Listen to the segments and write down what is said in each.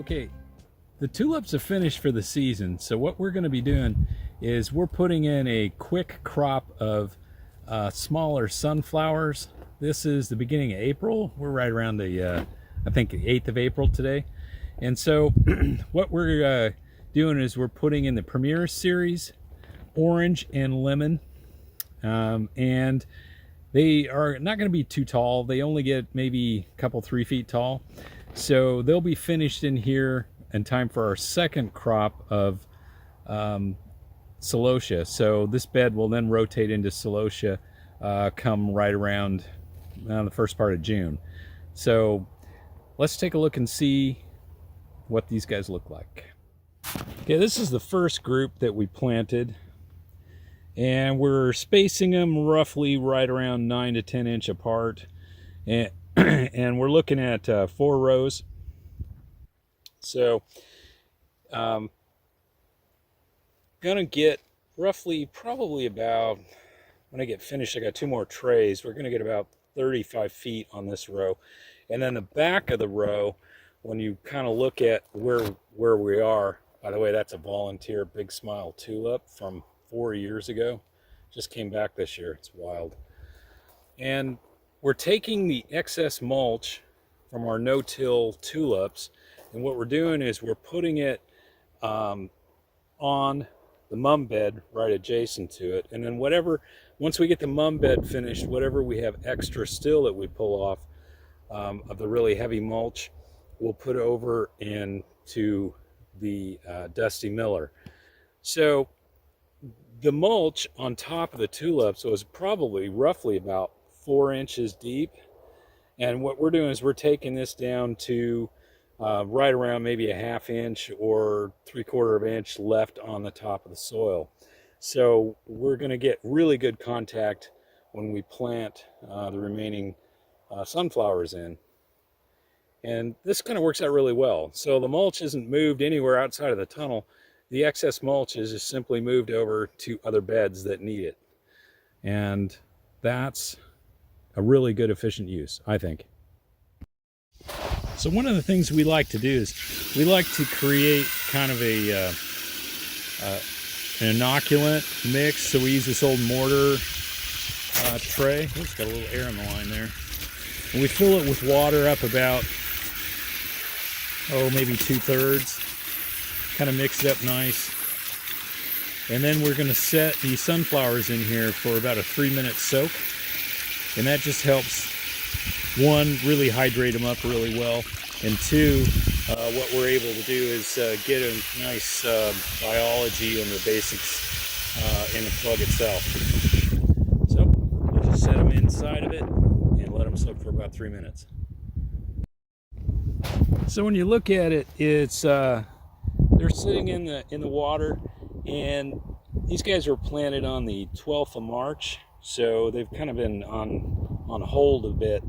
Okay, the tulips are finished for the season, so what we're going to be doing is we're putting in a quick crop of smaller sunflowers. This is the beginning of April. We're right around the, I think, the 8th of April today. And so what we're doing is we're putting in the Premier series, orange and lemon. And they are not going to be too tall. They only get maybe a couple, 3 feet tall. So they'll be finished in here in time for our second crop of celosia. So this bed will then rotate into celosia come right around the first part of June. So let's take a look and see what these guys look like. Okay, this is the first group that we planted, and we're spacing them roughly right around 9 to 10 inch apart, and and we're looking at 4 rows. So gonna get roughly, probably about, when I get finished, I got 2 more trays, we're gonna get about 35 feet on this row. And then the back of the row, when you kind of look at where we are, by the way, that's a volunteer Big Smile tulip from 4 years ago. Just came back this year. It's wild. And we're taking the excess mulch from our no-till tulips, and what we're doing is we're putting it on the mum bed right adjacent to it. And then once we get the mum bed finished, whatever we have extra still that we pull off of the really heavy mulch, we'll put over into the Dusty Miller. So the mulch on top of the tulips was probably roughly about 4 inches deep. And what we're doing is we're taking this down to right around maybe a 1/2 inch or 3/4 inch left on the top of the soil. So we're going to get really good contact when we plant the remaining sunflowers in. And this kind of works out really well. So the mulch isn't moved anywhere outside of the tunnel. The excess mulch is just simply moved over to other beds that need it. And that's a really good, efficient use, I think. So one of the things we like to do is we like to create kind of an inoculant mix. So we use this old mortar tray. It's got a little air in the line there. And we fill it with water up about, maybe 2/3. Kind of mix it up nice. And then we're going to set the sunflowers in here for about a 3-minute soak. And that just helps, 1, really hydrate them up really well, and 2, what we're able to do is get a nice biology and the basics in the plug itself. So we'll just set them inside of it and let them soak for about 3 minutes. So when you look at it, it's they're sitting in the water, and these guys were planted on the 12th of March. So they've kind of been on hold a bit.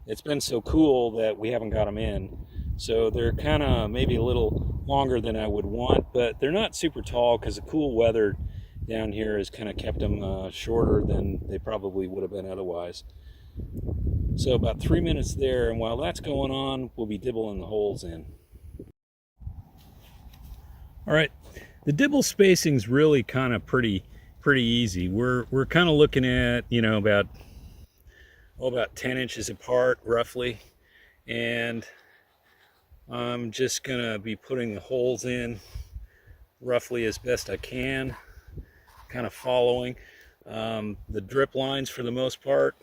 It's been so cool that we haven't got them in. So they're kind of maybe a little longer than I would want, but they're not super tall because the cool weather down here has kind of kept them shorter than they probably would have been otherwise. So about 3 minutes there, and while that's going on, we'll be dibbling the holes in. All right, the dibble spacing's really kind of pretty easy. We're kind of looking at, about 10 inches apart roughly, and I'm just gonna be putting the holes in roughly as best I can, kind of following the drip lines for the most part.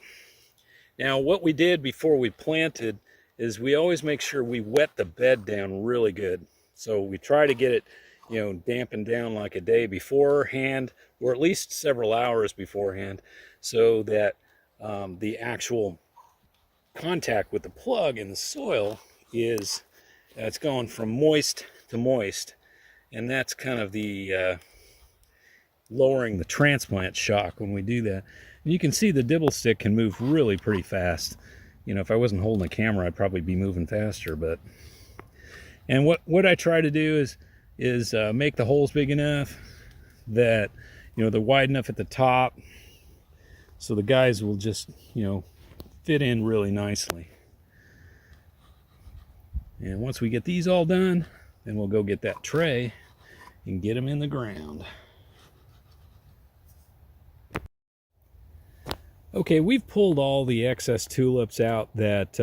Now what we did before we planted is we always make sure we wet the bed down really good. So we try to get it dampened down like a day beforehand, or at least several hours beforehand, so that the actual contact with the plug in the soil is it's going from moist to moist, and that's kind of the lowering the transplant shock when we do that. And you can see the dibble stick can move really pretty fast. If I wasn't holding a camera, I'd probably be moving faster. And what I try to do is make the holes big enough that they're wide enough at the top so the guys will just fit in really nicely. And once we get these all done, then we'll go get that tray and get them in the ground. Okay, we've pulled all the excess tulips out that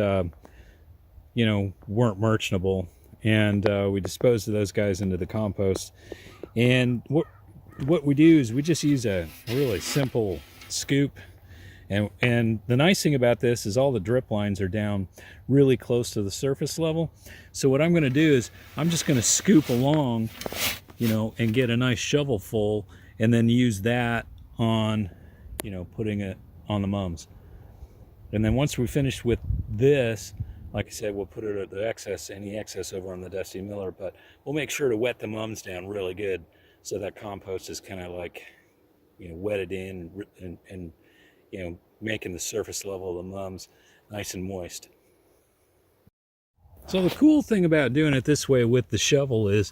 weren't merchantable, and we disposed of those guys into the compost. And what we do is we just use a really simple scoop. And the nice thing about this is all the drip lines are down really close to the surface level. So what I'm going to do is I'm just going to scoop along, and get a nice shovel full, and then use that on, putting it on the mums. And then once we finish with this, like I said, we'll put any excess over on the Dusty Miller, but we'll make sure to wet the mums down really good so that compost is kind of like, wetted in and making the surface level of the mums nice and moist. So the cool thing about doing it this way with the shovel is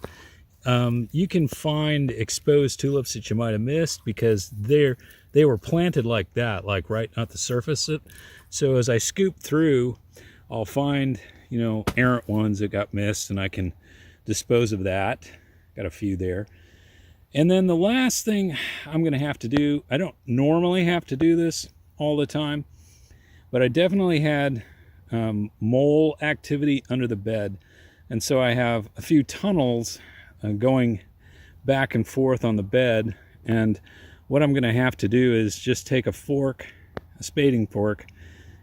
you can find exposed tulips that you might have missed because they were planted like that, like right at the surface. So as I scoop through, I'll find errant ones that got missed, and I can dispose of that. Got a few there. And then the last thing I'm going to have to do, I don't normally have to do this all the time, but I definitely had mole activity under the bed. And so I have a few tunnels going back and forth on the bed. And what I'm going to have to do is just take a fork, a spading fork,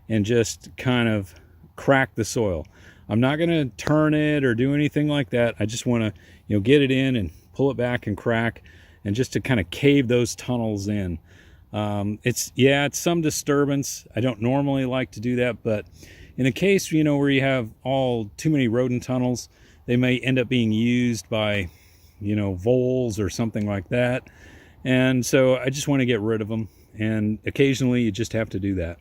and just kind of crack the soil. I'm not going to turn it or do anything like that. I just want to, get it in and pull it back and crack, and just to kind of cave those tunnels in. It's some disturbance. I don't normally like to do that, but in a case, where you have too many rodent tunnels, they may end up being used by, voles or something like that. And so I just want to get rid of them. And occasionally you just have to do that.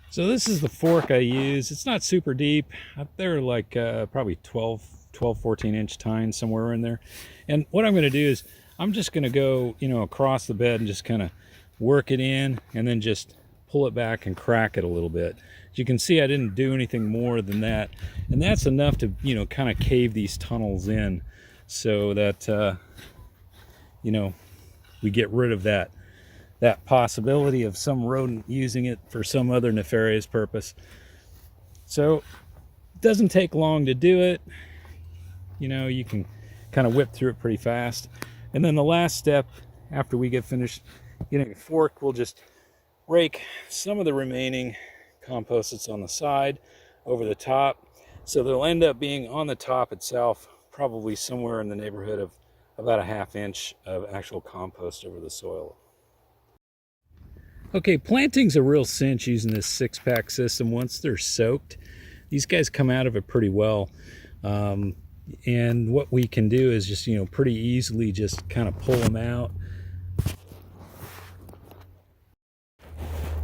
So this is the fork I use. It's not super deep. They're like probably 14-inch tines, somewhere in there. And what I'm going to do is I'm just going to go, across the bed and just kind of work it in, and then just pull it back and crack it a little bit. As you can see, I didn't do anything more than that. And that's enough to, kind of cave these tunnels in so that, we get rid of that possibility of some rodent using it for some other nefarious purpose. So it doesn't take long to do it. You can kind of whip through it pretty fast. And then the last step, after we get finished getting a fork, we'll just rake some of the remaining compost that's on the side over the top. So they'll end up being on the top itself, probably somewhere in the neighborhood of about a 1/2 inch of actual compost over the soil. Okay, planting's a real cinch using this 6-pack system. Once they're soaked, these guys come out of it pretty well. And what we can do is just, pretty easily just kind of pull them out.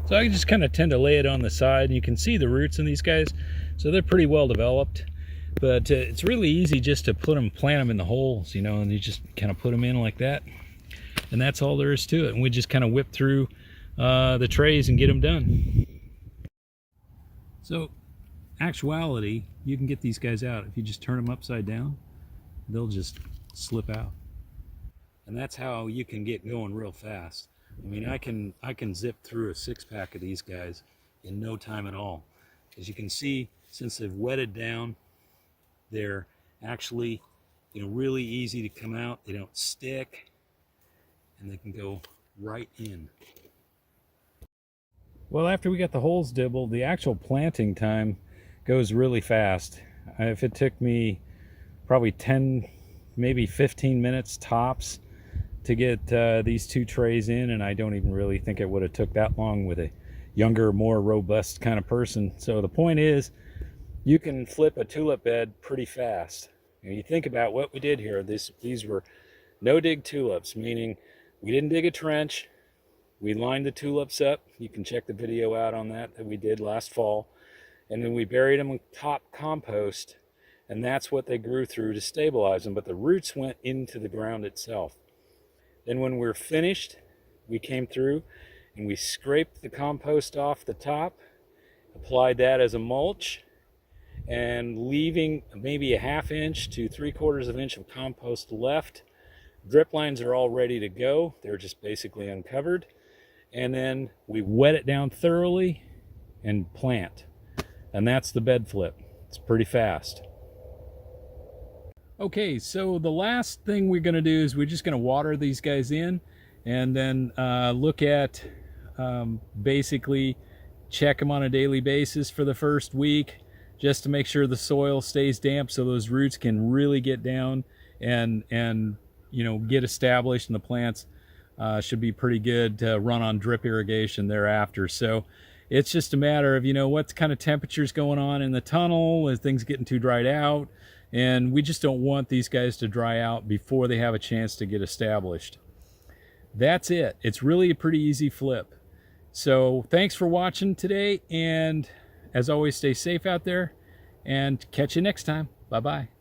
So I just kind of tend to lay it on the side, and you can see the roots in these guys. So they're pretty well developed. But it's really easy just to plant them in the holes, and you just kind of put them in like that. And that's all there is to it. And we just kind of whip through the trays and get them done. So actuality, you can get these guys out. If you just turn them upside down, they'll just slip out. And that's how you can get going real fast. I mean, I can zip through a 6-pack of these guys in no time at all. As you can see, since they've wetted down, they're actually, really easy to come out. They don't stick, and they can go right in. Well, after we got the holes dibbled, the actual planting time goes really fast. If it took me probably 10, maybe 15 minutes tops to get these 2 trays in, and I don't even really think it would have took that long with a younger, more robust kind of person. So the point is, you can flip a tulip bed pretty fast. And you think about what we did here. These were no-dig tulips, meaning we didn't dig a trench. We lined the tulips up. You can check the video out on that we did last fall. And then we buried them with top compost, and that's what they grew through to stabilize them. But the roots went into the ground itself. Then when we're finished, we came through and we scraped the compost off the top, applied that as a mulch, and leaving maybe a 1/2 inch to 3/4 of an inch of compost left. Drip lines are all ready to go. They're just basically uncovered. And then we wet it down thoroughly and plant. And that's the bed flip. It's pretty fast. Okay, so the last thing we're going to do is we're just going to water these guys in, and then look at basically check them on a daily basis for the first week, just to make sure the soil stays damp so those roots can really get down and you know, get established, and the plants should be pretty good to run on drip irrigation thereafter. So it's just a matter of, you know, what kind of temperatures going on in the tunnel, is things getting too dried out, and we just don't want these guys to dry out before they have a chance to get established. That's it. It's really a pretty easy flip. So thanks for watching today, and as always, stay safe out there, and catch you next time. Bye-bye.